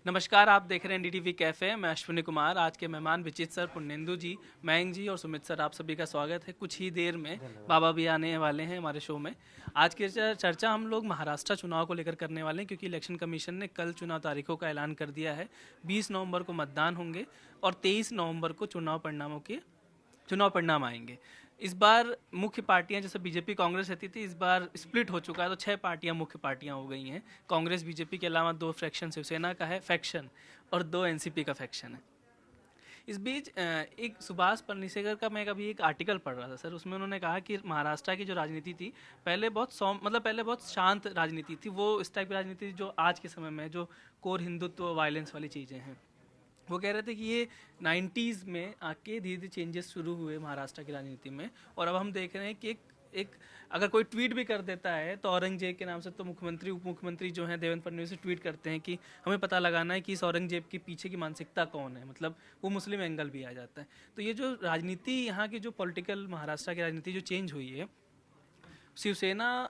नमस्कार, आप देख रहे हैं एनडीटीवी कैफ़े। मैं अश्विनी कुमार। आज के मेहमान विचित सर, पुण्येंदु जी, मयंक जी और सुमित सर, आप सभी का स्वागत है। कुछ ही देर में बाबा भी आने वाले हैं हमारे शो में। आज की चर्चा हम लोग महाराष्ट्र चुनाव को लेकर करने वाले हैं, क्योंकि इलेक्शन कमीशन ने कल चुनाव तारीखों का ऐलान कर दिया है। 20 नवंबर को मतदान होंगे और 23 नवंबर को चुनाव परिणाम आएंगे। इस बार मुख्य पार्टियां जैसे बीजेपी कांग्रेस रहती थी, इस बार स्प्लिट हो चुका है, तो 6 पार्टियां मुख्य पार्टियां हो गई हैं। कांग्रेस बीजेपी के अलावा 2 फ्रैक्शन शिवसेना का है फैक्शन और 2 एनसीपी का फैक्शन है। इस बीच एक सुभाष पलनीसेकर का मैं कभी एक आर्टिकल पढ़ रहा था सर, उसमें उन्होंने कहा कि महाराष्ट्र की जो राजनीति थी पहले पहले बहुत शांत राजनीति थी। वो इस टाइप की राजनीति जो आज के समय में जो कोर हिंदुत्व वायलेंस वाली चीज़ें हैं, वो कह रहे थे कि ये 90s में आके धीरे धीरे चेंजेस शुरू हुए महाराष्ट्र की राजनीति में। और अब हम देख रहे हैं कि एक अगर कोई ट्वीट भी कर देता है तो औरंगजेब के नाम से, तो मुख्यमंत्री उप मुख्यमंत्री जो हैं देवेंद्र फडणवीस ट्वीट करते हैं कि हमें पता लगाना है कि इस औरंगजेब के पीछे की मानसिकता कौन है, मतलब वो मुस्लिम एंगल भी आ जाता है। तो ये जो राजनीति यहाँ की जो पॉलिटिकल महाराष्ट्र की राजनीति जो चेंज हुई है, शिवसेना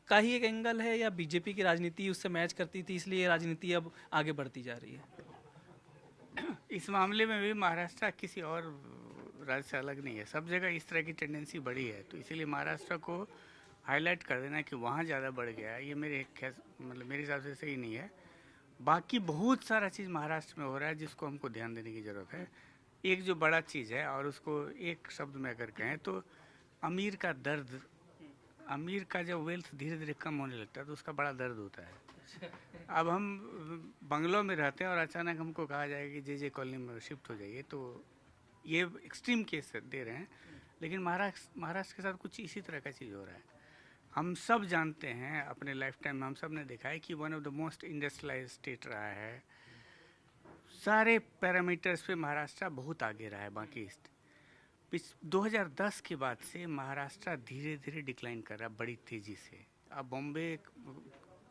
का ही एक एंगल है या बीजेपी की राजनीति उससे मैच करती थी, इसलिए ये राजनीति अब आगे बढ़ती जा रही है? इस मामले में भी महाराष्ट्र किसी और राज्य से अलग नहीं है। सब जगह इस तरह की टेंडेंसी बढ़ी है, तो इसीलिए महाराष्ट्र को हाईलाइट कर देना कि वहाँ ज़्यादा बढ़ गया है, ये मेरे हिसाब से सही नहीं है। बाकी बहुत सारा चीज़ महाराष्ट्र में हो रहा है जिसको हमको ध्यान देने की ज़रूरत है। एक जो बड़ा चीज़ है, और उसको एक शब्द में अगर कहें तो अमीर का दर्द, अमीर का जब वेल्थ धीरे धीरे कम होने लगता है तो उसका बड़ा दर्द होता है। अब हम बंगलों में रहते हैं और अचानक हमको कहा जाए कि जे कॉलोनी में शिफ्ट हो जाइए, तो ये एक्सट्रीम केस दे रहे हैं। लेकिन महाराष्ट्र के साथ कुछ इसी तरह का चीज़ हो रहा है। हम सब जानते हैं, अपने लाइफ टाइम में हम सब ने देखा है कि one of the most industrialise state रहा है। सारे पैरामीटर्स पे महाराष्ट्र बहुत आगे रहा है बाकी 2010 के बाद से महाराष्ट्र धीरे धीरे डिक्लाइन कर रहा है बड़ी तेज़ी से। अब बॉम्बे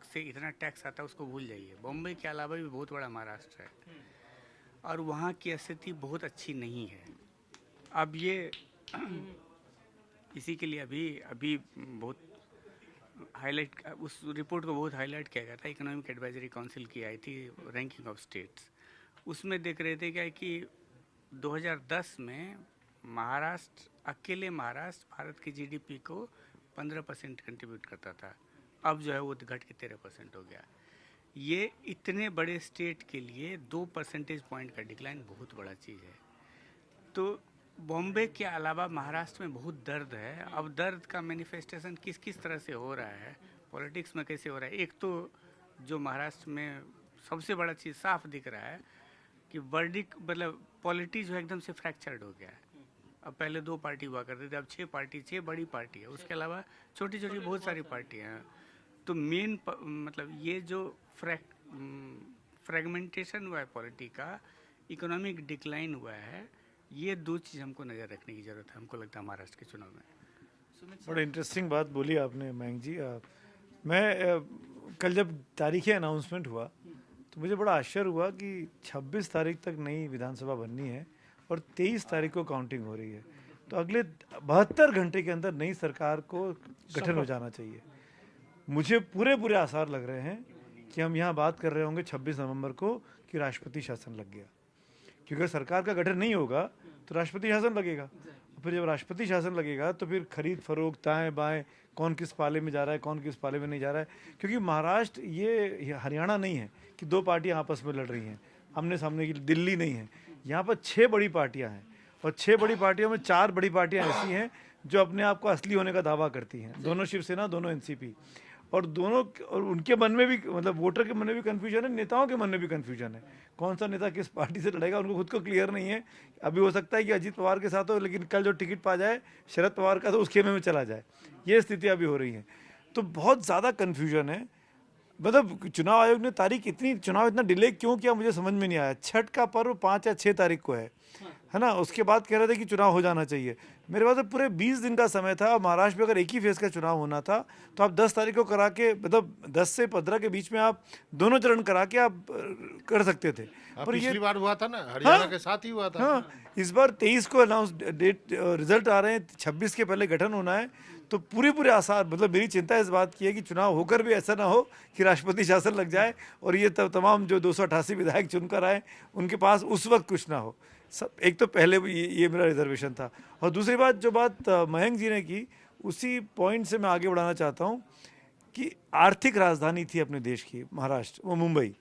से इतना टैक्स आता है उसको भूल जाइए। बॉम्बे के अलावा भी बहुत बड़ा महाराष्ट्र है और वहाँ की स्थिति बहुत अच्छी नहीं है। अब ये इसी के लिए अभी बहुत हाईलाइट, उस रिपोर्ट को बहुत हाईलाइट किया गया था। इकोनॉमिक एडवाइजरी काउंसिल की आई थी रैंकिंग ऑफ स्टेट्स, उसमें देख रहे थे क्या कि 2010 में अकेले महाराष्ट्र भारत की जीडीपी को 15% कंट्रीब्यूट करता था। अब जो है वो घट के 13% हो गया। ये इतने बड़े स्टेट के लिए 2 परसेंटेज पॉइंट का डिक्लाइन बहुत बड़ा चीज़ है। तो बॉम्बे के अलावा महाराष्ट्र में बहुत दर्द है। अब दर्द का मैनिफेस्टेशन किस किस तरह से हो रहा है, पॉलिटिक्स में कैसे हो रहा है। एक तो जो महाराष्ट्र में सबसे बड़ा चीज़ साफ दिख रहा है कि वर्डिक मतलब पॉलिटिक्स जो एकदम से फ्रैक्चर्ड हो गया है। अब पहले 2 पार्टी हुआ करते थे, अब 6 बड़ी पार्टी है, उसके अलावा छोटी छोटी बहुत सारी पार्टियाँ हैं। तो मेन मतलब ये जो फ्रेगमेंटेशन हुआ है पॉलिटी का, इकोनॉमिक डिक्लाइन हुआ है, ये 2 चीज़ हमको नज़र रखने की ज़रूरत है, हमको लगता है महाराष्ट्र के चुनाव में। बड़ा इंटरेस्टिंग बात बोली आपने मयंक जी। मैं कल जब तारीखें अनाउंसमेंट हुआ तो मुझे बड़ा आश्चर्य हुआ कि 26 तारीख तक नई विधानसभा बननी है और 23 तारीख को काउंटिंग हो रही है। तो अगले 72 घंटे के अंदर नई सरकार को गठन हो जाना चाहिए। मुझे पूरे आसार लग रहे हैं कि हम यहाँ बात कर रहे होंगे 26 नवंबर को कि राष्ट्रपति शासन लग गया, क्योंकि सरकार का गठन नहीं होगा तो राष्ट्रपति शासन लगेगा। फिर जब राष्ट्रपति शासन लगेगा तो फिर खरीद फरोख्त, दाएँ बाएँ, कौन किस पाले में जा रहा है, कौन किस पाले में नहीं जा रहा है। क्योंकि महाराष्ट्र ये हरियाणा नहीं है कि 2 पार्टियाँ आपस में लड़ रही हैं, आमने सामने की दिल्ली नहीं है। यहाँ पर 6 बड़ी पार्टियाँ हैं और 6 बड़ी पार्टियों में 4 बड़ी पार्टियाँ ऐसी हैं जो अपने आप को असली होने का दावा करती हैं। दोनों शिवसेना, दोनों एनसीपी, और उनके मन में भी, मतलब वोटर के मन में भी कन्फ्यूजन है, नेताओं के मन में भी कन्फ्यूजन है। कौन सा नेता किस पार्टी से लड़ेगा उनको खुद को क्लियर नहीं है। अभी हो सकता है कि अजीत पवार के साथ हो, लेकिन कल जो टिकट पा जाए शरद पवार का तो उस खेमे में चला जाए। ये स्थिति अभी हो रही है, तो बहुत ज़्यादा कन्फ्यूजन है। मतलब चुनाव आयोग ने चुनाव इतना डिले क्यों किया मुझे समझ में नहीं आया। छठ का पर्व 5 या 6 तारीख को है ना, उसके बाद कह रहे थे कि चुनाव हो जाना चाहिए। मेरे पास पूरे 20 दिन का समय था। महाराष्ट्र में अगर एक ही फेज का चुनाव होना था तो आप 10 तारीख को करा के, मतलब 10 से 15 के बीच में आप दोनों चरण करा के आप कर सकते थे। पर पिछली बार हुआ था ना, हरियाणा के साथ ही हुआ था। हाँ, इस बार 23 को अनाउंस डेट रिजल्ट आ रहे हैं, 26 के पहले गठन होना है। तो पूरे आसार, मतलब मेरी चिंता इस बात की है कि चुनाव होकर भी ऐसा ना हो कि राष्ट्रपति शासन लग जाए और ये तमाम जो 288 विधायक चुनकर आए उनके पास उस वक्त कुछ ना हो। सब एक तो पहले ये मेरा रिजर्वेशन था। और दूसरी बात, जो बात मयंक जी ने की, उसी पॉइंट से मैं आगे बढ़ाना चाहता हूँ कि आर्थिक राजधानी थी अपने देश की महाराष्ट्र, वो मुंबई।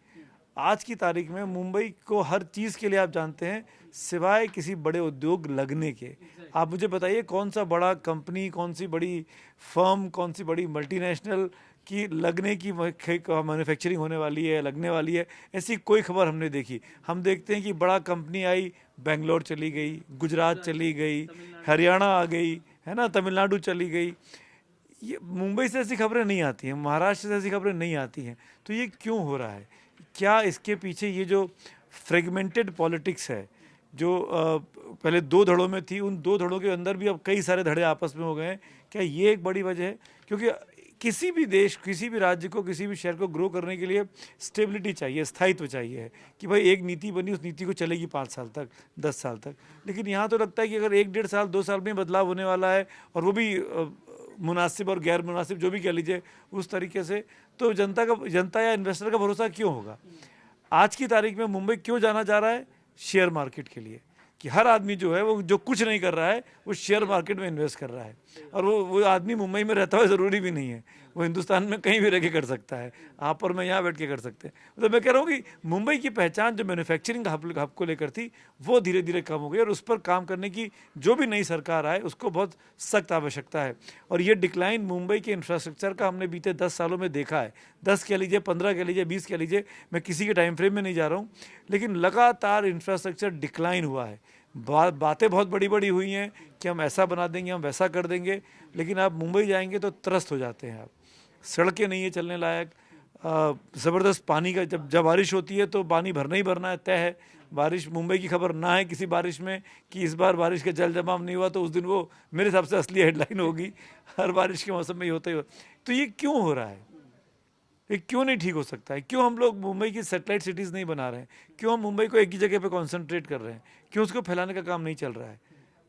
आज की तारीख में मुंबई को हर चीज़ के लिए आप जानते हैं, सिवाय किसी बड़े उद्योग लगने के। आप मुझे बताइए कौन सा बड़ा कंपनी, कौन सी बड़ी फर्म, कौन सी बड़ी मल्टीनेशनल की लगने की मैन्युफैक्चरिंग होने वाली है, लगने वाली है, ऐसी कोई खबर हमने देखी। हम देखते हैं कि बड़ा कंपनी आई, बेंगलोर चली गई, गुजरात चली गई, हरियाणा आ गई, है ना, तमिलनाडु चली गई। ये मुंबई से ऐसी खबरें नहीं आती हैं, महाराष्ट्र से ऐसी खबरें नहीं आती हैं। तो ये क्यों हो रहा है? क्या इसके पीछे ये जो फ्रेगमेंटेड पॉलिटिक्स है, जो पहले 2 धड़ों में थी, उन 2 धड़ों के अंदर भी अब कई सारे धड़े आपस में हो गए हैं, क्या ये एक बड़ी वजह है? क्योंकि किसी भी देश, किसी भी राज्य को, किसी भी शहर को ग्रो करने के लिए स्टेबिलिटी चाहिए, स्थायित्व चाहिए कि भाई एक नीति बनी, उस नीति को चलेगी 5 साल तक, 10 साल तक। लेकिन यहाँ तो लगता है कि अगर 1-1.5 साल, 2 साल में बदलाव होने वाला है, और वो भी मुनासिब और गैर मुनासिब, जो भी कह लीजिए उस तरीके से, तो जनता या इन्वेस्टर का भरोसा क्यों होगा? आज की तारीख में मुंबई क्यों जाना जा रहा है? शेयर मार्केट के लिए, कि हर आदमी जो है वो जो कुछ नहीं कर रहा है वो शेयर मार्केट में इन्वेस्ट कर रहा है। और वो आदमी मुंबई में रहता हुआ ज़रूरी भी नहीं है, वो हिंदुस्तान में कहीं भी रह के कर सकता है। आप और मैं यहाँ बैठ के कर सकते हैं। मतलब मैं कह रहा हूँ कि मुंबई की पहचान जो मैन्युफैक्चरिंग हब को लेकर थी, वो धीरे धीरे कम हो गई, और उस पर काम करने की जो भी नई सरकार आए उसको बहुत सख्त आवश्यकता है। और ये डिक्लाइन मुंबई के इंफ्रास्ट्रक्चर का हमने बीते 10 सालों में देखा है। 10 कह लीजिए, 15 कह लीजिए, 20 कह लीजिए, मैं किसी के टाइम फ्रेम में नहीं जा रहा हूँ, लेकिन लगातार इंफ्रास्ट्रक्चर डिक्लाइन हुआ है। बातें बहुत बड़ी बड़ी हुई हैं कि हम ऐसा बना देंगे, हम वैसा कर देंगे, लेकिन आप मुंबई जाएंगे तो त्रस्त हो जाते हैं। आप सड़कें नहीं है चलने लायक, ज़बरदस्त पानी का, जब बारिश होती है तो पानी भरना ही भरना है, तय है। बारिश, मुंबई की खबर ना है किसी बारिश में कि इस बार बारिश का जल जमाव नहीं हुआ, तो उस दिन वो मेरे हिसाब से असली हेडलाइन होगी। हर बारिश के मौसम में ही होता ही होता। तो ये क्यों हो रहा है? ये क्यों नहीं ठीक हो सकता है? क्यों हम लोग मुंबई की सैटेलाइट सिटीज़ नहीं बना रहे हैं? क्यों हम मुंबई को एक ही जगह पे कंसंट्रेट कर रहे हैं? क्यों उसको फैलाने का काम नहीं चल रहा है?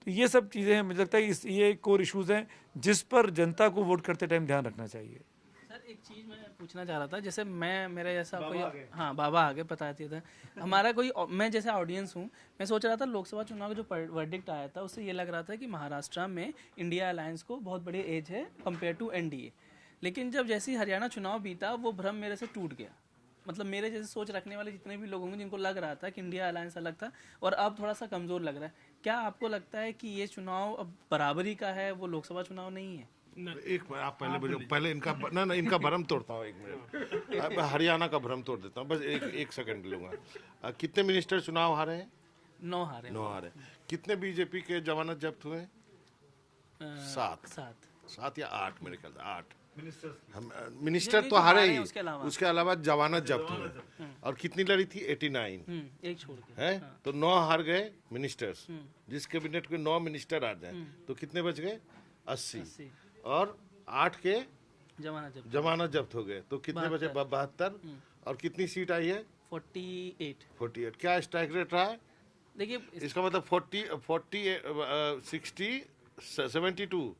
तो ये सब चीज़ें हैं, मुझे लगता है कि ये कोर इश्यूज़ हैं जिस पर जनता को वोट करते टाइम ध्यान रखना चाहिए। सर एक चीज़ मैं पूछना चाह रहा था, जैसे मेरा जैसा कोई, हाँ बाबा आगे बताते थे, हमारा कोई, मैं जैसे ऑडियंस हूँ, मैं सोच रहा था लोकसभा चुनाव का जो वर्डिक्ट आया था उससे ये लग रहा था कि महाराष्ट्र में इंडिया अलायंस को बहुत बड़ी एज है कंपेयर टू एनडीए। लेकिन जब जैसे ही हरियाणा चुनाव बीता, वो भ्रम मेरे से टूट गया। मतलब मेरे जैसे सोच रखने वाले जितने भी लोग होंगे जिनको लग रहा था कि इंडिया अलायंस अलग था, और अब थोड़ा सा कमज़ोर लग रहा है। क्या आपको लगता है कि ये चुनाव अब बराबरी का है, वो लोकसभा चुनाव नहीं है? एक आप पहले इनका ना इनका भ्रम तोड़ता हूँ, 1 मिनट। हरियाणा का भ्रम तोड़ देता हूँ, बस एक सेकंड लूंगा। कितने मिनिस्टर चुनाव हारे हैं? 9 हारे। 9 हारे। कितने बीजेपी के जमानत जब्त हुए? 7 या 8, मेरे ख्याल से 8 मिनिस्टर तो हारे ही, उसके अलावा जमानत जब्त हुए। और कितनी लड़ी थी? 89, एक छोड़ के है। तो 9 हार गए मिनिस्टर्स। जिस कैबिनेट के 9 मिनिस्टर आ जाए तो कितने बच गए? 80। और 8 के जमानत जब्त हो गए, तो कितने बचे? 72। और कितनी सीट आई है? 48। क्या स्ट्राइक रेट रहा है? देखिए इसका मतलब 60 72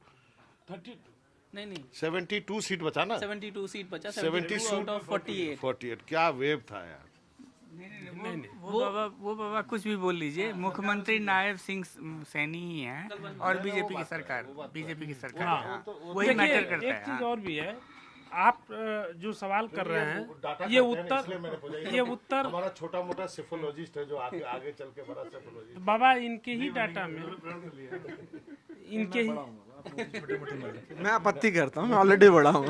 नहीं 72 सीट बचा ना। 72 सीट बचा, 72 आउट ऑफ 48। क्या वेव था यार। वो बाबा कुछ भी बोल लीजिए, मुख्यमंत्री नायब सिंह सैनी ही हैं और बीजेपी की सरकार है। वही मैटर करता है। एक चीज और भी है, आप जो सवाल कर रहे हैं, ये उत्तर हमारा छोटा मोटा सेफोलॉजिस्ट है जो आगे चल के बड़ा सेफोलॉजिस्ट। बाबा इनके ही डाटा में, इनके ही मैं आपत्ति करता हूँ, मैं ऑलरेडी बड़ा हूँ।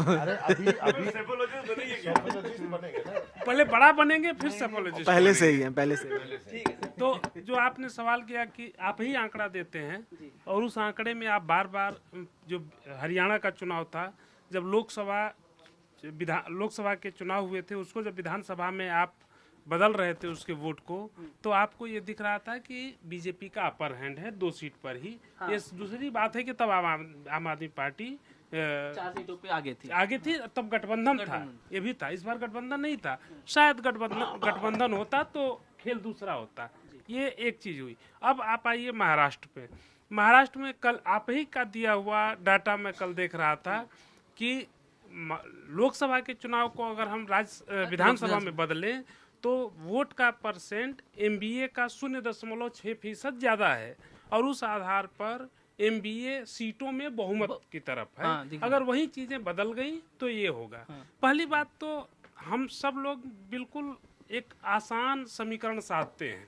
पहले बड़ा बनेंगे फिर सेफोलॉजिस्ट। पहले से ही है, पहले से। तो जो आपने सवाल किया कि आप ही आंकड़ा देते हैं, और उस आंकड़े में आप बार बार, जो हरियाणा का चुनाव था, जब लोकसभा के चुनाव हुए थे, उसको जब विधानसभा में आप बदल रहे थे उसके वोट को, तो आपको ये दिख रहा था कि बीजेपी का अपर हैंड है 2 सीट पर ही। हाँ। ये दूसरी बात है कि तब आम आदमी पार्टी 4 सीटों पे आगे थी, तब गठबंधन था, ये भी था। इस बार गठबंधन नहीं था, शायद गठबंधन होता तो खेल दूसरा होता। ये एक चीज हुई। अब आप आइए महाराष्ट्र पे। महाराष्ट्र में कल आप ही का दिया हुआ डाटा मैं कल देख रहा था कि लोकसभा के चुनाव को अगर हम विधानसभा में बदलें तो वोट का परसेंट एमबीए का 0.6% ज़्यादा है, और उस आधार पर एमबीए सीटों में बहुमत की तरफ है। हाँ, अगर वही चीज़ें बदल गई तो ये होगा। पहली बात तो हम सब लोग बिल्कुल एक आसान समीकरण साधते हैं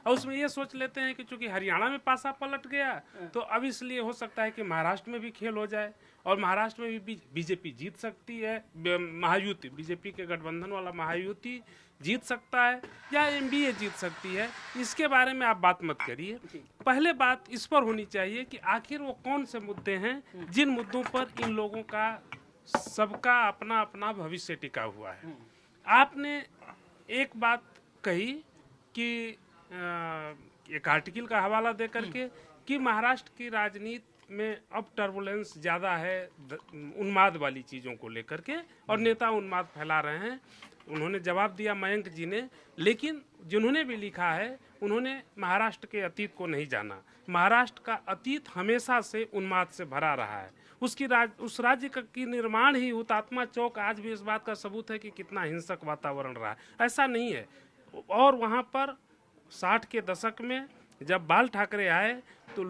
और उसमें ये सोच लेते हैं कि चूंकि हरियाणा में पासा पलट गया तो अब इसलिए हो सकता है कि महाराष्ट्र में भी खेल हो जाए और महाराष्ट्र में भी बीजेपी जीत सकती है, महायुति बीजेपी के गठबंधन वाला महायुति जीत सकता है या एमबीए जीत सकती है। इसके बारे में आप बात मत करिए। पहले बात इस पर होनी चाहिए कि आखिर वो कौन से मुद्दे हैं जिन मुद्दों पर इन लोगों का सबका अपना अपना भविष्य टिका हुआ है। आपने एक बात कही कि एक आर्टिकल का हवाला दे करके कि महाराष्ट्र की राजनीति में अब टर्बुलेंस ज़्यादा है उन्माद वाली चीज़ों को लेकर के और नेता उन्माद फैला रहे हैं। उन्होंने जवाब दिया मयंक जी ने, लेकिन जिन्होंने भी लिखा है उन्होंने महाराष्ट्र के अतीत को नहीं जाना। महाराष्ट्र का अतीत हमेशा से उन्माद से भरा रहा है। उस राज्य की निर्माण ही हुतात्मा चौक आज भी इस बात का सबूत है कि कितना हिंसक वातावरण रहा है। ऐसा नहीं है। और वहाँ पर 60 के दशक में जब बाल ठाकरे आए तो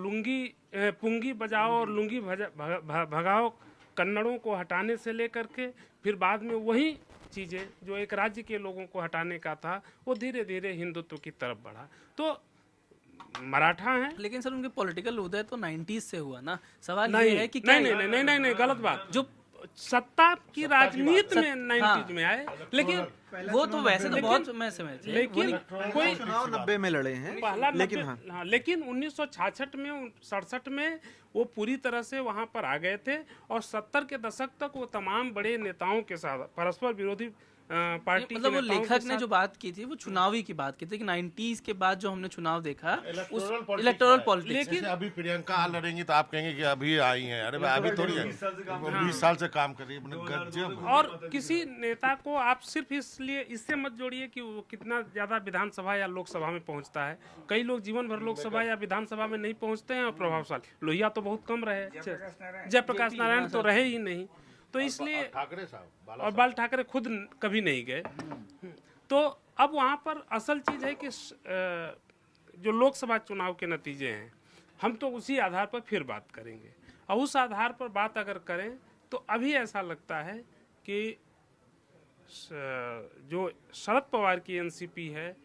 पुंगी बजाओ और लुंगी भगाओ कन्नड़ों को हटाने से लेकर के फिर बाद में वही चीज़ें जो एक राज्य के लोगों को हटाने का था वो धीरे धीरे हिंदुत्व की तरफ बढ़ा। तो मराठा हैं, लेकिन सर उनके पॉलिटिकल उदय तो 90s से हुआ ना। सवाल नहीं ये है कि नहीं गलत बात। जो सत्ता की राजनीति में 90s में आए, लेकिन वो तो वैसे तो बहुत समय से लेकिन कोई चुनाव 90 में लड़े हैं पहला लेकिन लेकिन 1966 में 67 में वो पूरी तरह से वहां पर आ गए थे और 70 के दशक तक वो तमाम बड़े नेताओं के साथ परस्पर विरोधी पार्टी मतलब वो लेखक ने जो बात की थी वो चुनावी की बात की थी कि 90s के बाद जो हमने चुनाव देखा उस इलेक्टोरल पॉलिटिक्स। लेकिन अभी प्रियंका लड़ेंगी तो आप कहेंगे कि अभी आई हैं, अरे भाई अभी थोड़ी है, 20 साल से काम कर रही है। और किसी नेता को आप सिर्फ इसलिए इससे मत जोड़िए कि वो कितना ज्यादा विधानसभा या लोकसभा में पहुंचता है। कई लोग जीवन भर लोकसभा या विधानसभा में नहीं पहुंचते हैं और प्रभावशाली। लोहिया तो बहुत कम रहे, जयप्रकाश नारायण तो रहे ही नहीं, तो इसलिए ठाकरे साहब और बाल ठाकरे खुद कभी नहीं गए। तो अब वहाँ पर असल चीज़ है कि जो लोकसभा चुनाव के नतीजे हैं हम तो उसी आधार पर फिर बात करेंगे। और उस आधार पर बात अगर करें तो अभी ऐसा लगता है कि जो शरद पवार की एनसीपी है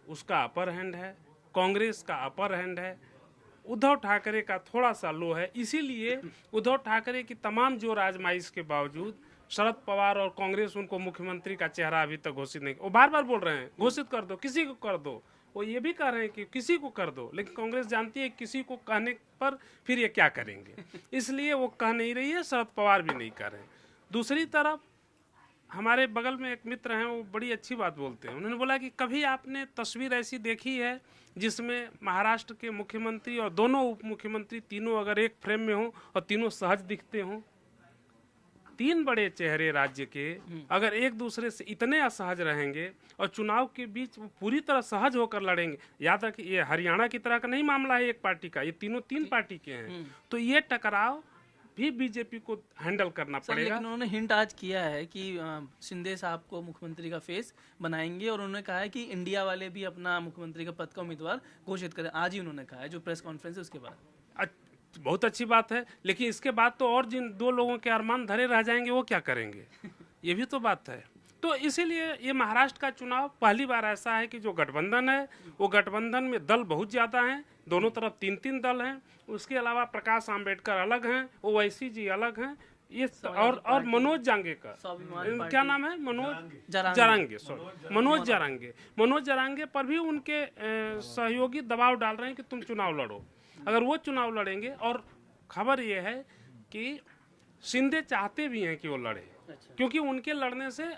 उसका अपर हैंड है, कांग्रेस का अपर हैंड है, उद्धव ठाकरे का थोड़ा सा लो है। इसीलिए उद्धव ठाकरे की तमाम जोर आजमाइश के बावजूद शरद पवार और कांग्रेस उनको मुख्यमंत्री का चेहरा अभी तक घोषित नहीं। वो बार बार बोल रहे हैं घोषित कर दो, किसी को कर दो। वो ये भी कह रहे हैं कि किसी को कर दो, लेकिन कांग्रेस जानती है किसी को कहने पर फिर ये क्या करेंगे, इसलिए वो कह नहीं रही है। शरद पवार भी नहीं कर रहे हैं। दूसरी तरफ हमारे बगल में एक मित्र हैं, वो बड़ी अच्छी बात बोलते हैं। उन्होंने बोला कि कभी आपने तस्वीर ऐसी देखी है जिसमें महाराष्ट्र के मुख्यमंत्री और दोनों उप मुख्यमंत्री तीनों अगर एक फ्रेम में हों और तीनों सहज दिखते हों? तीन बड़े चेहरे राज्य के अगर एक दूसरे से इतने असहज रहेंगे और चुनाव के बीच वो पूरी तरह सहज होकर लड़ेंगे। याद रखिए ये हरियाणा की तरह का नहीं मामला है एक पार्टी का, ये तीनों तीन पार्टी के हैं। तो ये टकराव भी बीजेपी को हैंडल करना पड़ेगा। लेकिन उन्होंने हिंट आज किया है कि शिंदे साहब को मुख्यमंत्री का फेस बनाएंगे और उन्होंने कहा है कि इंडिया वाले भी अपना मुख्यमंत्री का पद का उम्मीदवार घोषित करें। आज ही उन्होंने कहा है जो प्रेस कॉन्फ्रेंस है उसके बाद। बहुत अच्छी बात है, लेकिन इसके बाद तो और जिन दो लोगों के अरमान धरे रह जाएंगे वो क्या करेंगे, ये भी तो बात है। तो इसीलिए ये महाराष्ट्र का चुनाव पहली बार ऐसा है कि जो गठबंधन है वो गठबंधन में दल बहुत ज़्यादा हैं, दोनों तरफ 3-3 दल हैं। उसके अलावा प्रकाश आंबेडकर अलग हैं, ओवैसी जी अलग हैं, ये और मनोज जांगे का क्या नाम है, मनोज जारंगे पर भी उनके सहयोगी दबाव डाल रहे हैं कि तुम चुनाव लड़ो। अगर वो चुनाव लड़ेंगे, और खबर ये है कि शिंदे चाहते भी हैं कि वो लड़े, क्योंकि उनके लड़ने से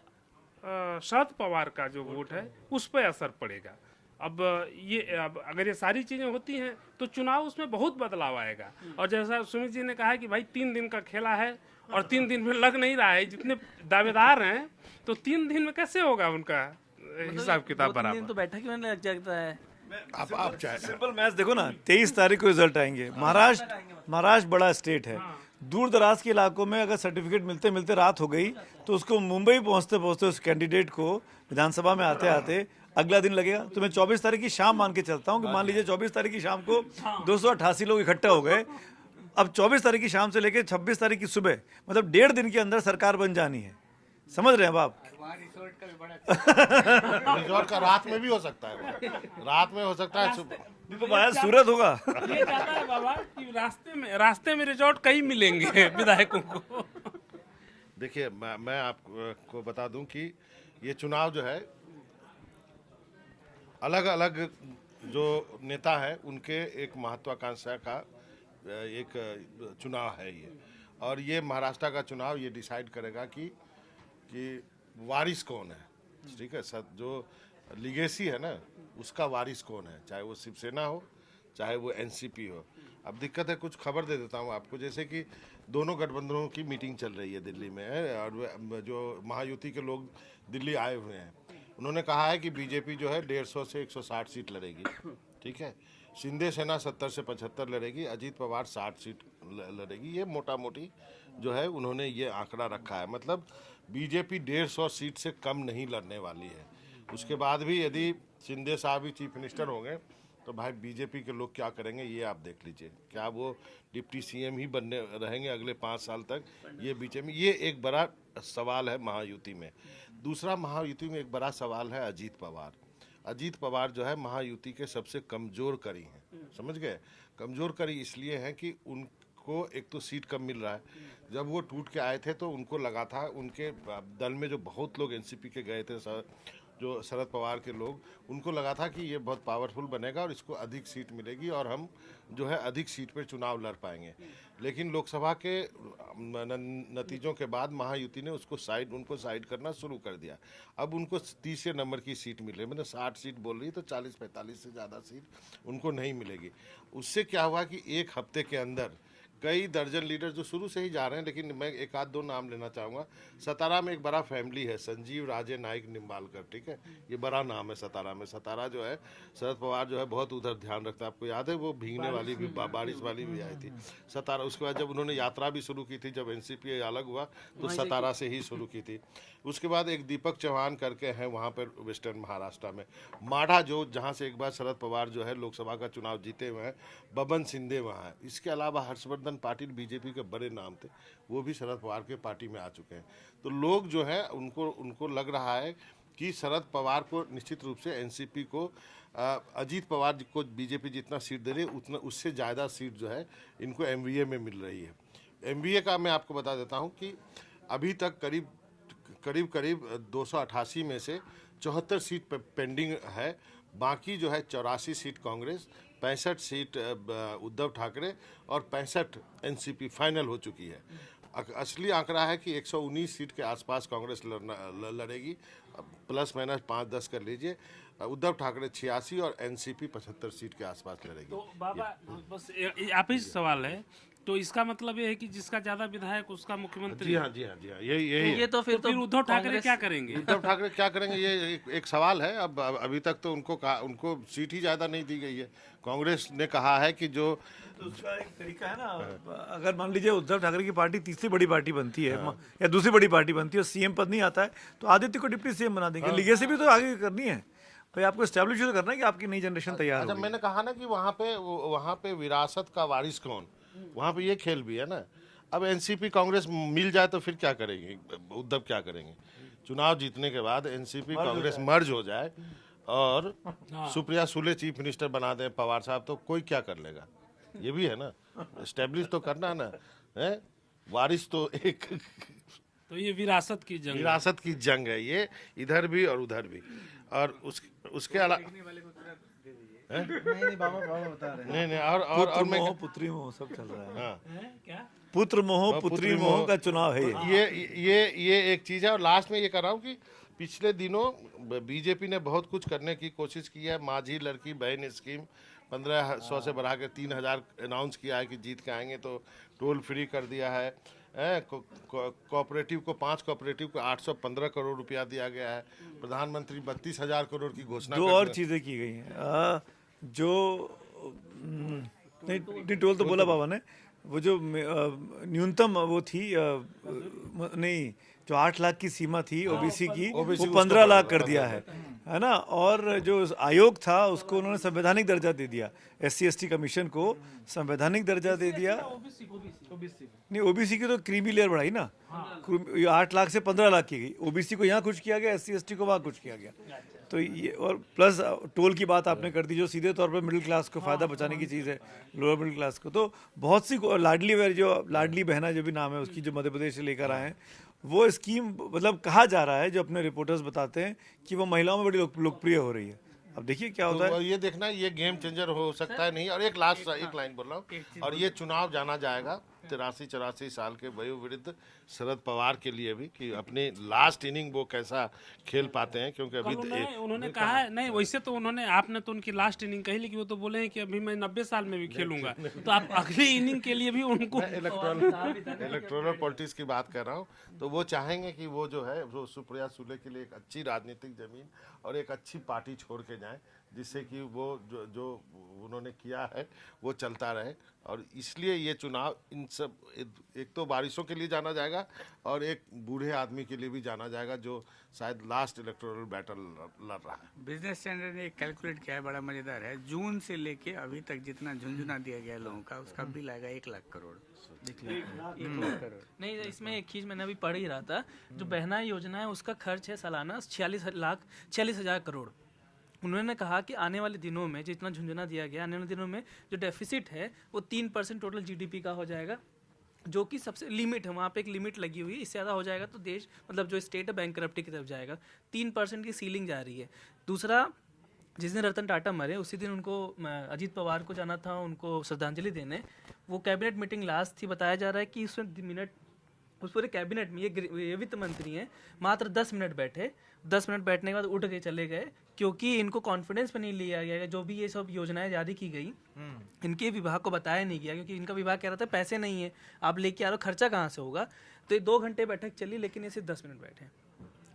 शरद पवार का जो वोट है उस पर असर पड़ेगा। अब अगर ये सारी चीज़ें होती हैं तो चुनाव उसमें बहुत बदलाव आएगा। और जैसा सुमित जी ने कहा है कि भाई 3 दिन का खेला है और 3 दिन में लग नहीं रहा है, जितने दावेदार हैं तो 3 दिन में कैसे होगा उनका हिसाब किताब बराबर। तो बैठक में लग जाता है आप चाहे सिंपल मैच देखो ना, 23 तारीख को रिजल्ट आएंगे। महाराष्ट्र बड़ा स्टेट है, दूर दराज के इलाकों में अगर सर्टिफिकेट मिलते मिलते रात हो गई तो उसको मुंबई पहुंचते पहुंचते उस कैंडिडेट को विधानसभा में आते आते अगला दिन लगेगा। तो मैं 24 तारीख की शाम मान के चलता हूं कि मान लीजिए 24 तारीख की शाम को 288 लोग इकट्ठा हो गए। अब 24 तारीख की शाम से लेकर 26 तारीख की सुबह, मतलब 1.5 दिन के अंदर सरकार बन जानी है। समझ रहे हैं अब आप? रिजॉर्ट का रात में भी हो सकता है, रात में हो सकता है, तो बाहर सूरत होगा। ये चाहता है बाबा कि रास्ते में रिजॉर्ट कई मिलेंगे विधायकों को। देखिए मैं आपको बता दूं कि ये चुनाव जो है अलग अलग जो नेता है उनके एक महत्वाकांक्षा का एक चुनाव है ये, और ये महाराष्ट्र का चुनाव ये डिसाइड करेगा कि वारिस कौन है, ठीक है। जो लीगेसी है ना उसका वारिस कौन है, चाहे वो शिवसेना हो चाहे वो एनसीपी हो। अब दिक्कत है, कुछ खबर दे देता हूँ आपको, जैसे कि दोनों गठबंधनों की मीटिंग चल रही है दिल्ली में, और जो महायुति के लोग दिल्ली आए हुए हैं उन्होंने कहा है कि बीजेपी जो है 150 से 160 सीट लड़ेगी, ठीक है। शिंदे सेना 70 से 75 लड़ेगी, अजीत पवार 60 सीट लड़ेगी। ये मोटा मोटी जो है उन्होंने ये आंकड़ा रखा है, मतलब बीजेपी 150 सीट से कम नहीं लड़ने वाली है। उसके बाद भी यदि शिंदे साहब ही चीफ मिनिस्टर होंगे तो भाई बीजेपी के लोग क्या करेंगे ये आप देख लीजिए। क्या वो डिप्टी सीएम ही बनने रहेंगे अगले 5 साल तक? ये बीच में ये एक बड़ा सवाल है महायुति में। दूसरा, महायुति में एक बड़ा सवाल है अजीत पवार। अजीत पवार जो है महायुति के सबसे कमज़ोर कड़ी हैं, समझ गए। कमज़ोर कड़ी इसलिए है कि उनको एक तो सीट कम मिल रहा है। जब वो टूट के आए थे तो उनको लगा था, उनके दल में जो बहुत लोग एनसीपी के गए थे, जो शरद पवार के लोग, उनको लगा था कि ये बहुत पावरफुल बनेगा और इसको अधिक सीट मिलेगी और हम जो है अधिक सीट पर चुनाव लड़ पाएंगे। लेकिन लोकसभा के नतीजों के बाद महायुति ने उनको साइड करना शुरू कर दिया। अब उनको 30 नंबर की सीट मिल रही है, मतलब 60 सीट बोल रही है तो 40-45 से ज़्यादा सीट उनको नहीं मिलेगी। उससे क्या हुआ कि एक हफ्ते के अंदर कई दर्जन लीडर जो शुरू से ही जा रहे हैं, लेकिन मैं एक आध दो नाम लेना चाहूँगा। सतारा में एक बड़ा फैमिली है, संजीव राजे नाइक निम्बालकर, ठीक है। ये बड़ा नाम है सतारा में। सतारा जो है शरद पवार जो है बहुत उधर ध्यान रखता है। आपको याद है वो भीगने वाली भी, बारिश वाली भी आई थी सतारा। उसके बाद जब उन्होंने यात्रा भी शुरू की थी, जब एनसीपी अलग हुआ तो सतारा से ही शुरू की थी। उसके बाद एक दीपक चौहान करके हैं वहाँ पर वेस्टर्न महाराष्ट्र में। माढ़ा जो जहाँ से एक बार शरद पवार जो है लोकसभा का चुनाव जीते हुए हैं, बबन सिंधे वहाँ है। इसके अलावा हर्षवर्धन पाटिल बीजेपी के बड़े नाम थे, वो भी शरद पवार के पार्टी में आ चुके हैं। तो लोग जो है उनको लग रहा है कि शरद पवार को निश्चित रूप से एनसीपी को अजीत पवार को बीजेपी जितना सीट दे रही है उतना उससे ज़्यादा सीट जो है इनको एमवीए में मिल रही है। एमवीए का मैं आपको बता देता हूँ कि अभी तक करीब 288 में से 74 सीट पेंडिंग है। बाकी जो है 84 सीट कांग्रेस, 65 सीट उद्धव ठाकरे और 65 एनसीपी फाइनल हो चुकी है। असली आंकड़ा है कि 119 सीट के आसपास कांग्रेस लड़ेगी, प्लस माइनस 5-10 कर लीजिए। उद्धव ठाकरे 86 और एनसीपी 75 सीट के आसपास लड़ेगी। तो बाबा बस आप ही सवाल है, तो इसका मतलब ये है कि जिसका ज्यादा विधायक उसका मुख्यमंत्री। जी हाँ ये तो फिर उद्धव ठाकरे क्या करेंगे? उद्धव ठाकरे क्या करेंगे ये एक सवाल है। अब अभी तक तो उनको सीट ही ज़्यादा नहीं दी गई है। कांग्रेस ने कहा है कि जो तो उसका एक तरीका है ना, अगर मान लीजिए उद्धव ठाकरे की पार्टी तीसरी बड़ी पार्टी बनती है या दूसरी बड़ी पार्टी बनती है और सीएम पद नहीं आता है तो आदित्य को डिप्टी सीएम बना देंगे। लीगेसी भी तो आगे करनी है भाई, आपको एस्टैब्लिश तो करना है कि आपकी नई जनरेशन तैयार हो। अच्छा, मैंने कहा ना कि वहाँ पे विरासत का वारिस कौन, वहाँ पे ये खेल भी है ना। अब एनसीपी कांग्रेस मिल जाए तो फिर क्या करेंगे, उद्धव क्या करेंगे? चुनाव जीतने के बाद एनसीपी कांग्रेस मर्ज हो जाए और सुप्रिया सुले चीफ मिनिस्टर बना दें पवार साहब, तो कोई क्या कर लेगा? ये भी है ना, एस्टेब्लिश तो करना है ना, है वारिस तो एक तो ये विरासत की जंग है ये, इधर भी और उधर भी। और उसके अलावा नहीं और मैं पुत्री मोह सब चल रहा है। हाँ, क्या पुत्र मोह पुत्री मोह का चुनाव है ये एक चीज है। और लास्ट में ये कर रहा हूँ कि पिछले दिनों बीजेपी ने बहुत कुछ करने की कोशिश की है। माझी लड़की बहन स्कीम 1500 से बढ़ा के 3000 अनाउंस किया है कि जीत के आएंगे तो टोल फ्री कर दिया है। कोऑपरेटिव को 5 कोऑपरेटिव को 815 करोड़ रुपया दिया गया है। प्रधानमंत्री 32,000 करोड़ की घोषणा। दो और चीज़ें की गई हैं। जो नहीं टोल तो बोला बाबा ने, वो जो न्यूनतम वो थी नहीं, जो 8 लाख की सीमा थी ओबीसी की, वो 15 लाख कर दिया है ना। और जो आयोग था उसको उन्होंने संवैधानिक दर्जा दे दिया, SC/ST कमीशन को संवैधानिक दर्जा दे दिया। नहीं, ओबीसी की तो क्रीमी लेयर बढ़ाई ना, 8 लाख से 15 लाख की गई, ओबीसी को यहाँ कुछ किया गया, SC/ST को वहाँ कुछ किया गया। तो ये, और प्लस टोल की बात आपने कर दी जो सीधे तौर पर मिडिल क्लास को फायदा बचाने की चीज़ है, लोअर मिडिल क्लास को। तो बहुत सी लाडली बहना जो भी नाम है उसकी, जो मध्य प्रदेश से लेकर आए हैं, वो स्कीम मतलब कहा जा रहा है, जो अपने रिपोर्टर्स बताते हैं कि वो महिलाओं में बड़ी लोकप्रिय हो रही है। अब देखिए क्या होता है। ये देखना, ये गेम चेंजर हो सकता है नहीं। और एक लाइन बोल रहा हूँ, और ये चुनाव जाना जाएगा 83-84 साल के वयोवृद्ध शरद पवार के लिए भी, कि अपने लास्ट इनिंग वो कैसा खेल पाते हैं, क्योंकि अभी उन्होंने कहा है नहीं, वैसे तो उन्होंने, आपने तो उनकी लास्ट इनिंग कही, लेकिन वो तो बोले हैं कि अभी मैं 90 साल में भी खेलूंगा। तो आप अगली इनिंग के लिए भी उनको इलेक्टोरल पॉलिटिक्स की बात कर रहा हूँ। तो वो चाहेंगे कि वो जो है वो सुप्रिया सुले के लिए एक अच्छी राजनीतिक जमीन और एक अच्छी पार्टी छोड़ के जाएं, जिससे कि वो जो उन्होंने किया है वो चलता रहे। और इसलिए ये चुनाव इन सब, एक तो बारिशों के लिए जाना जाएगा और एक बूढ़े आदमी के लिए भी जाना जाएगा, जो शायद लास्ट इलेक्टोरल बैटल लड़ रहा है। बिजनेस स्टैंडर्ड ने एक कैलकुलेट किया है, बड़ा मजेदार है। जून से लेके अभी तक जितना झुंझुना दिया गया लोगों का, उसका बिल आएगा 1 लाख करोड़। 1 लाख करोड़ नहीं, इसमें एक चीज़ मैंने अभी पढ़ ही रहा था, जो बहना योजना है उसका खर्च है सालाना 46,46,000 करोड़। उन्होंने कहा कि आने वाले दिनों में जितना झुंझुना दिया गया, आने वाले दिनों में जो डेफिसिट है वो 3% टोटल GDP का हो जाएगा, जो कि सबसे लिमिट है, वहाँ पे एक लिमिट लगी हुई है। इससे ज़्यादा हो जाएगा तो देश, मतलब जो स्टेट है, बैंकरप्टी की तरफ जाएगा। 3% की सीलिंग जा रही है। दूसरा, जिस दिन रतन टाटा मरे उसी दिन उनको, अजीत पवार को जाना था उनको श्रद्धांजलि देने। वो कैबिनेट मीटिंग लास्ट थी, बताया जा रहा है कि उसमें उस पूरे कैबिनेट में ये वित्त मंत्री हैं, मात्र 10 मिनट बैठे। 10 मिनट बैठने के बाद उठ के चले गए, क्योंकि इनको कॉन्फिडेंस पे नहीं लिया गया। जो भी ये सब योजनाएं जारी की गई, इनके विभाग को बताया नहीं गया, क्योंकि इनका विभाग कह रहा था पैसे नहीं है, आप लेके आ रहे हो, खर्चा कहाँ से होगा। तो ये 2 घंटे बैठक चली, लेकिन ये सिर्फ 10 मिनट बैठे।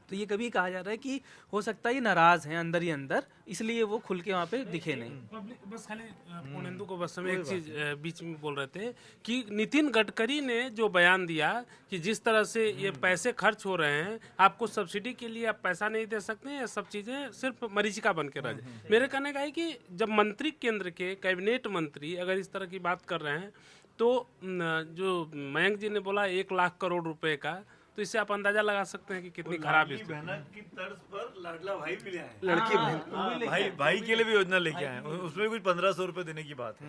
तो ये कभी कहा जा रहा है कि हो सकता है ये नाराज हैं अंदर ही अंदर, इसलिए वो खुल के वहाँ पे दिखे नहीं। पब्लिक बस खाली पूर्णेंदु को बस में एक चीज बीच में बोल रहे थे कि नितिन गडकरी ने जो बयान दिया कि जिस तरह से ये पैसे खर्च हो रहे हैं, आपको सब्सिडी के लिए आप पैसा नहीं दे सकते हैं, ये सब चीजें सिर्फ मरीचिका बन के रह जाए। मेरे कहने का है कि जब मंत्री, केंद्र के कैबिनेट मंत्री अगर इस तरह की बात कर रहे हैं, तो जो मयंक जी ने बोला 1 लाख करोड़ रुपए का, तो इससे आप अंदाजा लगा सकते हैं कि कितनी खराब है। बहना की तर्ज पर लाडला भाई भी ले आए, लड़की बहन भाई के लिए भी योजना लेके आए, उसमें कुछ 1500 रुपए देने की बात है।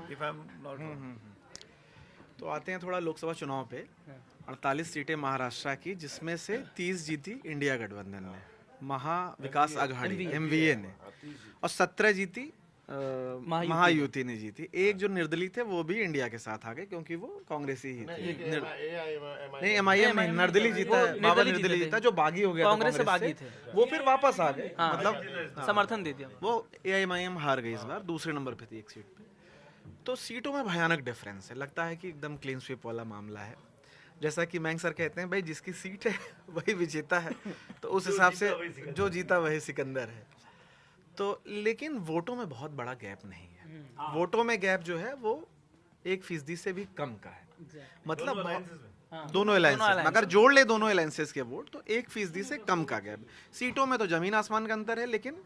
If I'm not wrong। तो आते हैं थोड़ा लोकसभा चुनाव पे। 48 सीटें महाराष्ट्र की, जिसमें से 30 जीती इंडिया गठबंधन ने, महा विकास आघाड़ी MVA ने, और 17 जीती महायुति ने जीती। एक जो निर्दलीय थे वो भी इंडिया के साथ आ गए, क्योंकि वो कांग्रेसी ही थे। नहीं, MIM निर्दलीय जीता है, बाबा निर्दलीय जीता, जो बागी हो गया कांग्रेस से बागी थे, वो फिर वापस आ गए, मतलब समर्थन दे दिया। वो AIMIM हार गई इस बार, दूसरे नंबर पे थी एक सीट पे। तो सीटों में भयानक डिफरेंस है, लगता है कि एकदम क्लीन स्वीप वाला मामला है। जैसा कि मैंग सर कहते हैं, भाई जिसकी सीट है वही विजेता है, तो उस हिसाब से जो जीता वही सिकंदर है। तो लेकिन वोटों में बहुत बड़ा गैप नहीं है। वोटों में गैप जो है वो 1% से भी कम का है, मतलब दोनों अलायंसेस, अगर जोड़ ले दोनों अलायंसेस के वोट, तो 1% से कम का गैप। सीटों में तो जमीन आसमान का अंतर है, लेकिन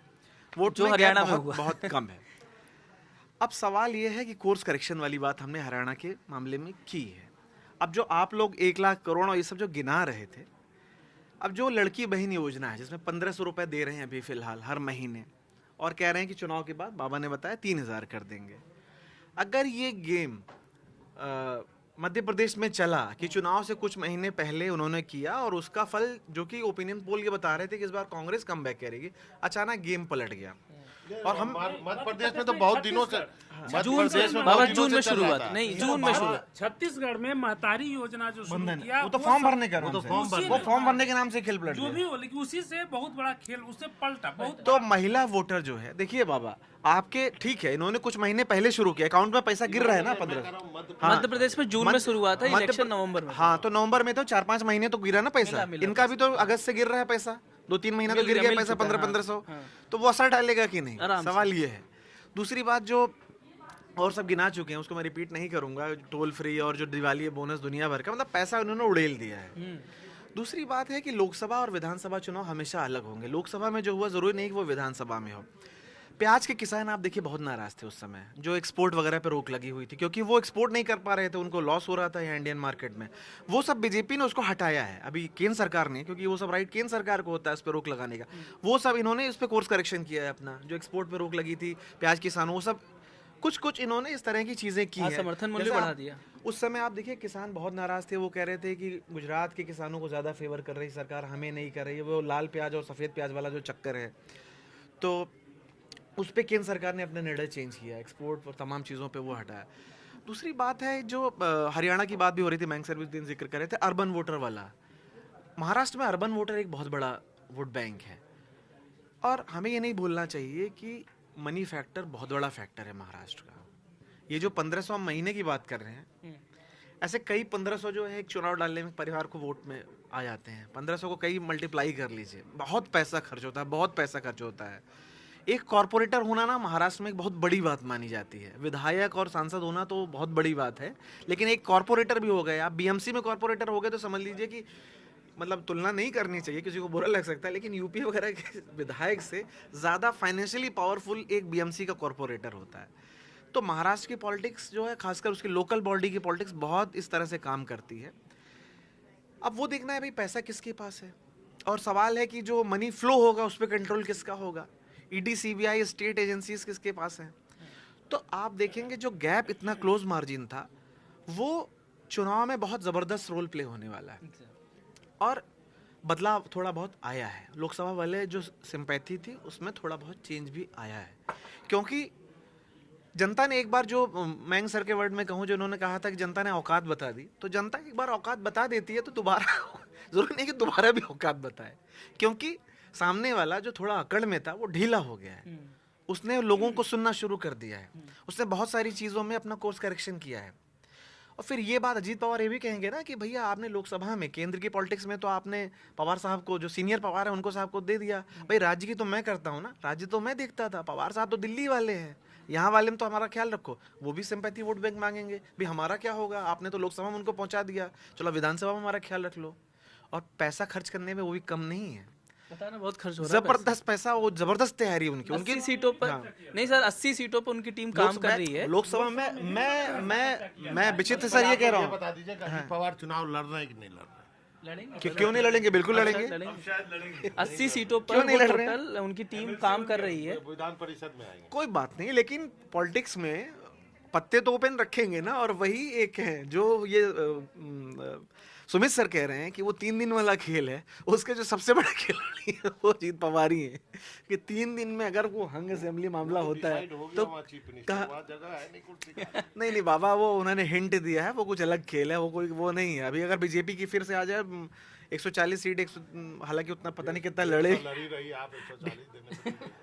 वोट जो हरियाणा में बहुत कम है। अब सवाल ये है कि कोर्स करेक्शन वाली बात हमने हरियाणा के मामले में की है। अब जो आप लोग 1 लाख करोड़ और ये सब जो गिना रहे थे, अब जो लड़की बहन योजना है जिसमें 1500 रुपए दे रहे हैं अभी फिलहाल हर महीने, और कह रहे हैं कि चुनाव के बाद बाबा ने बताया 3000 कर देंगे। अगर ये गेम मध्य प्रदेश में चला कि चुनाव से कुछ महीने पहले उन्होंने किया, और उसका फल, जो कि ओपिनियन पोल ये बता रहे थे कि इस बार कांग्रेस कमबैक करेगी, अचानक गेम पलट गया। और हम मध्य प्रदेश में तो बहुत दिनों से, जून में शुरुआत, नहीं जून में शुरुआत, छत्तीसगढ़ में महतारी योजना जो शुरू किया, वो तो फॉर्म भरने का, वो फॉर्म भरने के नाम से खेल पलट जो भी हो, लेकिन उसी से बहुत बड़ा खेल उससे पलटा बहुत। तो महिला वोटर जो है, देखिए बाबा आपके, ठीक है इन्होंने कुछ महीने पहले शुरू किया, अकाउंट में पैसा गिर रहा है ना 15। मध्य प्रदेश में जून में शुरुआत है, इलेक्शन नवंबर में। हाँ, तो नवंबर में तो 4-5 महीने तो गिरा ना पैसा, इनका भी तो अगस्त से गिर रहा है पैसा, 2-3 महीना तो गिर गया पैसा 1500-1500। तो वो असर डालेगा कि नहीं, सवाल ये है। दूसरी बात जो और सब गिना चुके हैं उसको मैं रिपीट नहीं करूंगा, टोल फ्री और जो दिवाली बोनस दुनिया भर का, मतलब पैसा उन्होंने उड़ेल दिया है। दूसरी बात है कि लोकसभा और विधानसभा चुनाव हमेशा अलग होंगे। लोकसभा में जो हुआ जरूरी नहीं कि वो विधानसभा में हो। प्याज के किसान आप देखिए बहुत नाराज थे उस समय, जो एक्सपोर्ट वगैरह पे रोक लगी हुई थी, क्योंकि वो एक्सपोर्ट नहीं कर पा रहे थे, उनको लॉस हो रहा था यहाँ इंडियन मार्केट में। वो सब बीजेपी ने उसको हटाया है अभी केंद्र सरकार ने, क्योंकि वो सब राइट केंद्र सरकार को होता है उस पर रोक लगाने का। वो सब इन्होंने इस पर कोर्स करेक्शन किया है अपना, जो एक्सपोर्ट पे रोक लगी थी प्याज किसानों, वो सब कुछ इन्होंने इस तरह की चीजें की है। समर्थन मूल्य जैसे बढ़ा दिया। उस समय आप देखिए किसान बहुत नाराज थे, वो कह रहे थे कि गुजरात के किसानों को ज़्यादा फेवर कर रही सरकार, हमें नहीं कर रही है। वो लाल प्याज और सफ़ेद प्याज वाला जो चक्कर है, तो उस पर केंद्र सरकार ने अपना निर्णय चेंज किया, एक्सपोर्ट और तमाम चीज़ों पे वो हटाया। दूसरी बात है जो हरियाणा की बात भी हो रही थी, बैंक सर्विस दिन जिक्र कर रहे थे, अर्बन वोटर वाला। महाराष्ट्र में अर्बन वोटर एक बहुत बड़ा वोट बैंक है, और हमें ये नहीं भूलना चाहिए कि मनी फैक्टर बहुत बड़ा फैक्टर है महाराष्ट्र का। ये जो 1500 महीने की बात कर रहे हैं, ऐसे कई 1500 जो है एक चुनाव डालने में परिवार को वोट में आ जाते हैं। 1500 को कई मल्टीप्लाई कर लीजिए, बहुत पैसा खर्च होता है, बहुत पैसा खर्च होता है। एक कॉर्पोरेटर होना ना महाराष्ट्र में एक बहुत बड़ी बात मानी जाती है। विधायक और सांसद होना तो बहुत बड़ी बात है, लेकिन एक कॉर्पोरेटर भी हो गए आप, बीएमसी में कॉर्पोरेटर हो गए, तो समझ लीजिए कि मतलब तुलना नहीं करनी चाहिए, किसी को बुरा लग सकता है, लेकिन यूपी वगैरह के विधायक से ज़्यादा फाइनेंशियली पावरफुल एक बीएमसी का कॉर्पोरेटर होता है। तो महाराष्ट्र की पॉलिटिक्स जो है, खासकर उसकी लोकल बॉडी की पॉलिटिक्स बहुत इस तरह से काम करती है। अब वो देखना है भाई पैसा किसके पास है, और सवाल है कि जो मनी फ्लो होगा उस पर कंट्रोल किसका होगा। ईडी सीबीआई स्टेट एजेंसीज किसके पास हैं। तो आप देखेंगे जो गैप इतना क्लोज मार्जिन था, वो चुनाव में बहुत ज़बरदस्त रोल प्ले होने वाला है, और बदलाव थोड़ा बहुत आया है। लोकसभा वाले जो सिंपैथी थी उसमें थोड़ा बहुत चेंज भी आया है, क्योंकि जनता ने एक बार, जो मैंग सर के वर्ड में कहूँ, जो उन्होंने कहा था कि जनता ने औकात बता दी, तो जनता एक बार औकात बता देती है तो दोबारा जरूरी नहीं कि दोबारा भी औकात बताए, क्योंकि सामने वाला जो थोड़ा अकड़ में था वो ढीला हो गया है। उसने लोगों को सुनना शुरू कर दिया है, उसने बहुत सारी चीज़ों में अपना कोर्स करेक्शन किया है। और फिर ये बात अजीत पवार ये भी कहेंगे ना कि भैया आपने लोकसभा में, केंद्र की पॉलिटिक्स में तो आपने पवार साहब को, जो सीनियर पवार है उनको साहब को दे दिया। भाई राज्य की तो मैं करता हूँ ना, राज्य तो मैं देखता था, पवार साहब तो दिल्ली वाले हैं, यहाँ वाले में तो हमारा ख्याल रखो। वो भी सिंपैथी वोट बैंक मांगेंगे, भाई हमारा क्या होगा, आपने तो लोकसभा में उनको पहुँचा दिया, चलो विधानसभा में हमारा ख्याल रख लो। और पैसा खर्च करने में वो भी कम नहीं है, पता ना बहुत खर्च हो रहा है। जबरदस्त पैसा, वो जबरदस्त तैयारी उनकी 80 सीटों पर। नहीं सर, 80 सीटों पर उनकी टीम काम कर रही है। लोकसभा में मैं विचित्र सर ये कह रहा हूँ, बता दीजिए कि पवार चुनाव लड़ रहे हैं कि नहीं लड़ रहे हैं? लड़ेंगे, क्यों नहीं लड़ेंगे, बिल्कुल लड़ेंगे। 80 सीटों पर क्यों नहीं लड़ रहे हैं? टोटल उनकी टीम काम कर रही है। विधान परिषद में आएंगे। कोई बात नहीं, लेकिन पॉलिटिक्स में पत्ते तो ओपन रखेंगे ना, और वही एक है जो ये सुमित सर कह रहे हैं कि वो 3 दिन वाला खेल है, उसके जो सबसे बड़े खिलाड़ी है वो अजीत पवार ही है, कि 3 दिन में अगर वो हंग असेंबली मामला होता है तो नहीं बाबा, वो उन्होंने हिंट दिया है, वो कुछ अलग खेल है, वो कोई वो नहीं है। अभी अगर बीजेपी की फिर से आ जाए 140 सीट, हालांकि उतना पता नहीं कितना लड़े,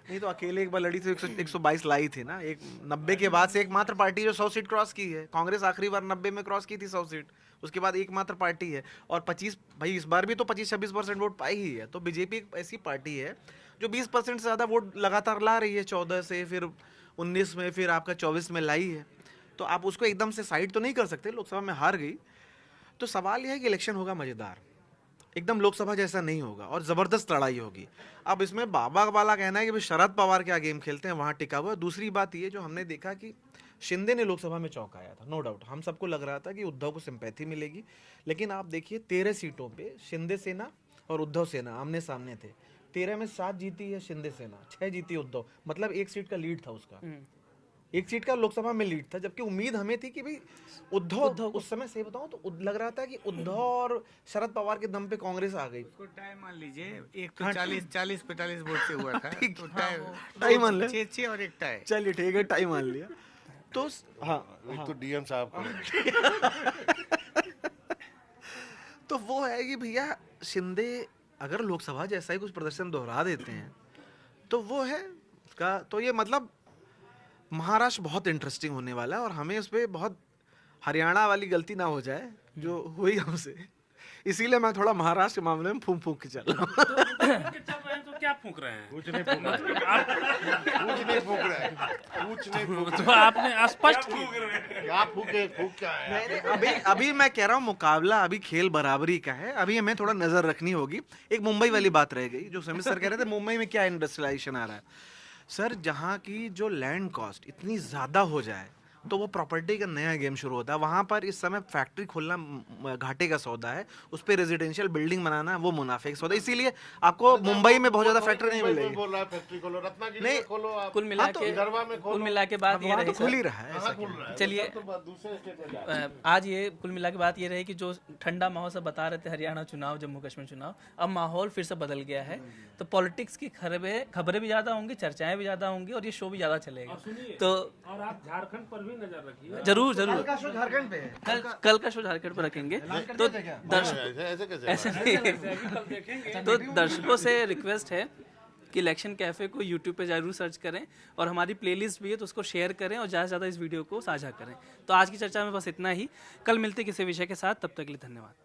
नहीं तो अकेले एक बार लड़ी थी, 122 लाई थी ना, एक 90 के बाद से एकमात्र पार्टी जो 100 सीट क्रॉस की है। कांग्रेस आखिरी बार 90 में क्रॉस की थी 100 सीट, उसके बाद एकमात्र पार्टी है। और 25, भाई इस बार भी तो 25-26% वोट पाई ही है। तो बीजेपी एक ऐसी पार्टी है जो 20% से ज़्यादा वोट लगातार ला रही है, 14 से फिर 19 में, फिर आपका 24 में लाई है। तो आप उसको एकदम से साइड तो नहीं कर सकते, लोकसभा में हार गई। तो सवाल यह है कि इलेक्शन होगा मज़ेदार, एकदम लोकसभा जैसा नहीं होगा, और ज़बरदस्त लड़ाई होगी। अब इसमें बाबा वाला कहना है कि भाई शरद पवार क्या गेम खेलते हैं, वहाँ टिका हुआ है। दूसरी बात ये जो हमने देखा कि शिंदे ने लोकसभा में चौंकाया था, नो डाउट। हम सबको लग रहा था कि उद्धव को सिंपैथी मिलेगी, लेकिन आप देखिए 13 सीटों पे शिंदे सेना और उद्धव सेना आमने सामने थे। 13 में 7 जीती है शिंदे सेना, 6 जीती उद्धव, मतलब 1 सीट का लीड था उसका, 1 सीट का लोकसभा में लीड था। जबकि उम्मीद हमें थी कि भाई उद्धव उस समय से बताऊं तो लग रहा था कि उद्धव और शरद पवार के दम पे कांग्रेस आ गई। उसको टाइम मान लीजिए, एक तो 40-45 वोट से हुआ था, तो टाइम मान ले, 6 और एक टाई। चलिए ठीक है, टाइम मान लिया। तो हाँ, तो डीएम साहब को तो वो है कि भैया शिंदे अगर लोकसभा जैसा ही कुछ प्रदर्शन दोहरा देते हैं तो वो है का, तो ये मतलब महाराष्ट्र बहुत इंटरेस्टिंग होने वाला है। और हमें उस पर बहुत हरियाणा वाली गलती ना हो जाए जो हुई हमसे, इसीलिए मैं थोड़ा महाराष्ट्र के मामले में फूंक के चल रहा हूँ। क्या फूंक रहे हैं? कुछ नहीं फूक रहा है, कुछ नहीं फूक रहा है, कुछ नहीं फूक तो आपने स्पष्ट क्या फूके, फूक क्या है? नहीं, नहीं, अभी अभी मैं कह रहा हूँ मुकाबला अभी खेल बराबरी का है। अभी हमें थोड़ा नजर रखनी होगी। एक मुंबई वाली बात रह गई जो सुमित सर कह रहे थे, मुंबई में क्या इंडस्ट्रियलाइजेशन आ रहा है सर। जहाँ की जो लैंड कॉस्ट इतनी ज्यादा हो जाए तो वो प्रॉपर्टी का नया गेम शुरू होता है। वहाँ पर इस समय फैक्ट्री खोलना घाटे का सौदा है, उस पर रेजिडेंशियल बिल्डिंग बनाना वो मुनाफे का सौदा है। इसीलिए आपको मुंबई में बहुत ज्यादा फैक्ट्री नहीं मिलेगी। बोल रहा है फैक्ट्री खोलो, रत्नागिरी नहीं, में खोलो आप, कुल मिला के गरबा में खोलो, कुल मिला के बात ये वहाँ रही तो खुल ही सर, रहा है। कहाँ खुल रहा है? चलिए तो दूसरे स्टेट में जा रहा है। आज ये कुल मिला के बात ये रही कि जो ठंडा माहौल सब बता रहे थे, हरियाणा चुनाव, जम्मू कश्मीर चुनाव, अब माहौल फिर से बदल गया है। तो पॉलिटिक्स की खबरें भी ज़्यादा होंगी, चर्चाएं भी ज़्यादा होंगी और ये शो भी ज़्यादा चलेगा। तो और आप झारखंड पर भी नजर रखिए। जरूर जरूर झारखंड पे कल का शो झारखंड पर रखेंगे। तो दर्शक ऐसे कैसे? ऐसे नहीं तो दर्शकों से रिक्वेस्ट है कि इलेक्शन कैफे को यूट्यूब पे जरूर सर्च करें और हमारी प्लेलिस्ट भी है तो उसको शेयर करें और ज़्यादा से ज़्यादा इस वीडियो को साझा करें। तो आज की चर्चा में बस इतना ही। कल मिलते किसी विषय के साथ, तब तक के लिए धन्यवाद।